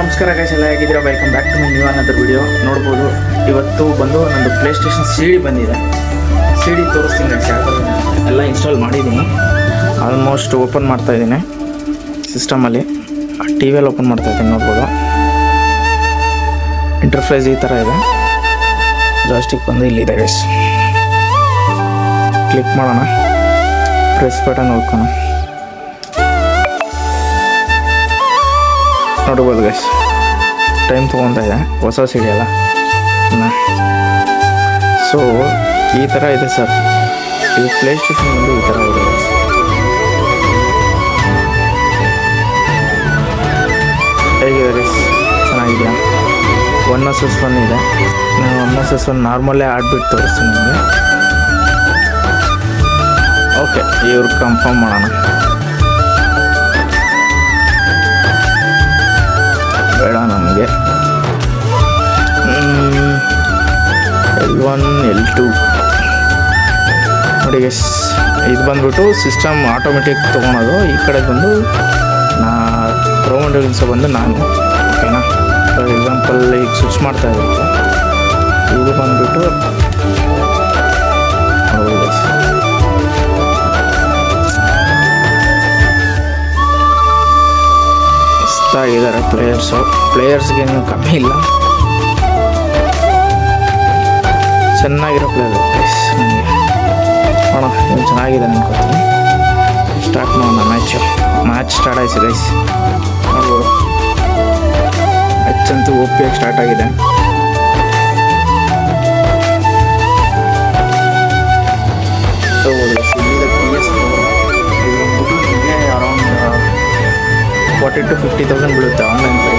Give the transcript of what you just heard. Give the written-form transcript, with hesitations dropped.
ನಮಸ್ಕಾರ ಗೈಸ್, ಎಲ್ಲ ಹೇಗಿದ್ದೀರಾ? Welcome back to my new another video. ನೋಡ್ಬೋದು ಇವತ್ತು ಬಂದು ನಂದು ಪ್ಲೇ ಸ್ಟೇಷನ್ CD ಬಂದಿದೆ. CD ತೋರಿಸ್ತೀನಿ ಗೈಸ್. ಎಲ್ಲ ಇನ್ಸ್ಟಾಲ್ ಮಾಡಿದ್ದೀನಿ, ಆಲ್ಮೋಸ್ಟ್ ಓಪನ್ ಮಾಡ್ತಾಯಿದ್ದೀನಿ ಸಿಸ್ಟಮಲ್ಲಿ. ಟಿ ವಿಯಲ್ಲಿ ಓಪನ್ ಮಾಡ್ತಾಯಿದ್ದೀನಿ. ನೋಡ್ಬೋದು ಇಂಟರ್ಫೇಸ್ ಈ ಥರ ಇದೆ. ಜಾಸ್ಟಿಕ್ ಬಂದು ಇಲ್ಲಿದೆ ಗೈಸ್. ಕ್ಲಿಕ್ ಮಾಡೋಣ, ಪ್ರೆಸ್ ಬಟನ್ ಹೋಗ್ಕೋಣ. ನೋಡ್ಬೋದು ಗೈಸ್, ಟೈಮ್ ತೊಗೊತಾ ಇದೆ. ಹೊಸ CD ಅಲ್ಲ. ಸೊ ಈ ಥರ ಇದೆ ಸರ್. ಇದು ಪ್ಲೇ ಸ್ಟೇಷನ್ ಬಂದು ಈ ಥರ ಇದೆ ಗೈಸ್. ಹೇಗಿದೆ ಗೈಸ್? ಚೆನ್ನಾಗಿದೆಯಾ? 1+1 ಇದೆ. ನಾನು 1+1 ನಾರ್ಮಲ್ಲೇ ಆಡ್ಬಿಟ್ಟು ತೋರಿಸ್ತೀನಿ ನಿಮಗೆ. ಓಕೆ, ಇವ್ರು ಕನ್ಫರ್ಮ್ ಮಾಡೋಣ. ಬೇಡ ನಮಗೆ. L1 L2 ನೋಡಿ ಗೈಸ್, ಇದು ಬಂದ್ಬಿಟ್ಟು ಸಿಸ್ಟಮ್ ಆಟೋಮೆಟಿಕ್ ತೊಗೊಳೋದು. ಈ ಕಡೆ ಬಂದು ಪ್ರೊಮೋಟರ್ಸ್ ಬಂದು ನಾನು, ಓಕೆನಾ? ಫಾರ್ ಎಕ್ಸಾಂಪಲ್ ಈಗ ಸ್ವಿಚ್ ಮಾಡ್ತಾ ಇರುತ್ತೆ. ಇದು ಬಂದ್ಬಿಟ್ಟು ನೋಡಿ ಗೈಸ್, ಮಸ್ತಾಗಿದ್ದಾರೆ ಪ್ಲೇಯರ್ಸ್ಗೇನು ಕಮ್ಮಿ ಇಲ್ಲ. ಚೆನ್ನಾಗಿರೋ ಪ್ಲೇಯರ್ ಗೈಸ್. ನನಗೆ ನೋಡೋಣ, ಏನು ಚೆನ್ನಾಗಿದೆ ಅನ್ಕೋತೀನಿ. ಸ್ಟಾರ್ಟ್ ಮಾಡೋಣ. ಮ್ಯಾಚ್ ಸ್ಟಾರ್ಟ್ ಆಯಿತು ಗೈಸ್. ನೋಡ್ಬೋದು, ಮ್ಯಾಚ್ ಅಂತೂ OP ಆಗಿ ಸ್ಟಾರ್ಟ್ ಆಗಿದೆ. ತಗೋಬೋದು PS4. ಇದು ಬಂದ್ಬಿಟ್ಟು ನಿಮಗೆ ಅರೌಂಡ್ 40,000 to 50,000 ಬೀಳುತ್ತೆ ಆನ್ಲೈನ್ ಪ್ರೈಸ್.